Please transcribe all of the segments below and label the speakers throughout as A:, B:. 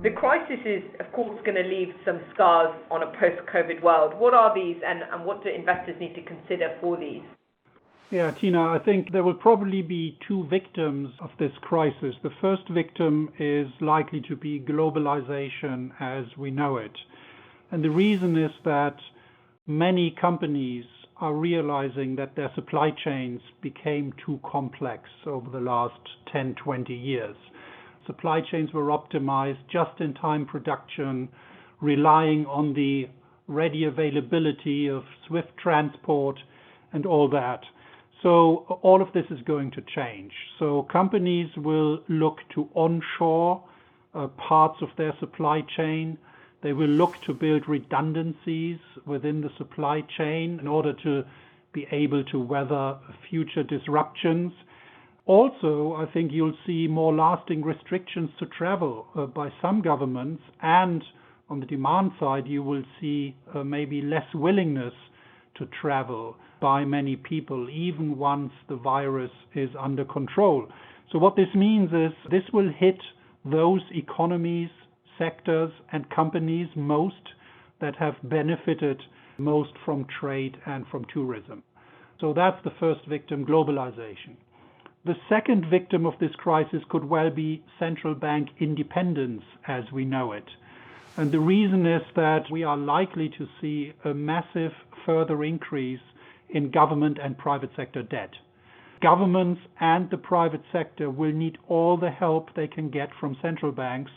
A: The crisis is, of course, going to leave some scars on a post-COVID world. What are these and what do investors need to consider for these?
B: Yeah, Tina, I think there will probably be two victims of this crisis. The first victim is likely to be globalization as we know it. And the reason is that many companies are realizing that their supply chains became too complex over the last 10, 20 years. Supply chains were optimized, just-in-time production, relying on the ready availability of swift transport and all that. So all of this is going to change. So companies will look to onshore parts of their supply chain. They will look to build redundancies within the supply chain in order to be able to weather future disruptions. Also, I think you'll see more lasting restrictions to travel by some governments, and on the demand side, you will see maybe less willingness to travel by many people, even once the virus is under control. So what this means is this will hit those economies, sectors, and companies most that have benefited most from trade and from tourism. So that's the first victim, globalization. The second victim of this crisis could well be central bank independence as we know it. And the reason is that we are likely to see a massive further increase in government and private sector debt. Governments and the private sector will need all the help they can get from central banks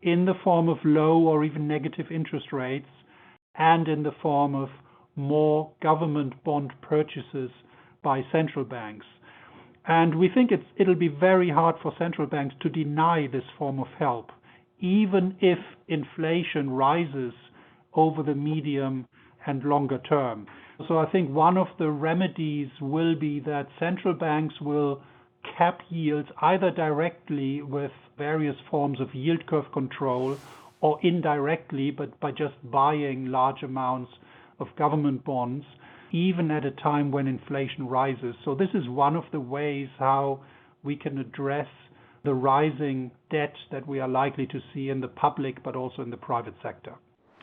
B: in the form of low or even negative interest rates and in the form of more government bond purchases by central banks. And we think it'll be very hard for central banks to deny this form of help, even if inflation rises over the medium and longer term. So I think one of the remedies will be that central banks will cap yields either directly with various forms of yield curve control or indirectly, but by just buying large amounts of government bonds, even at a time when inflation rises. So this is one of the ways how we can address the rising debt that we are likely to see in the public, but also in the private sector.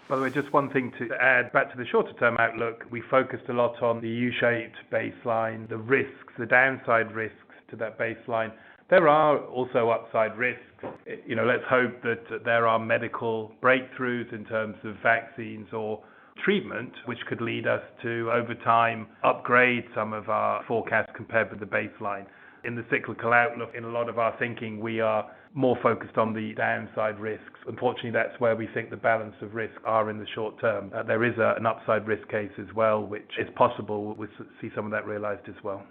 C: By the way, just one thing to add back to the shorter term outlook, we focused a lot on the U-shaped baseline, the risks, the downside risks to that baseline. There are also upside risks. Let's hope that there are medical breakthroughs in terms of vaccines or treatment, which could lead us to, over time, upgrade some of our forecasts compared with the baseline. In the cyclical outlook, in a lot of our thinking, we are more focused on the downside risks. Unfortunately, that's where we think the balance of risks are in the short term. There is an upside risk case as well, which is possible. We'll see some of that realized as well.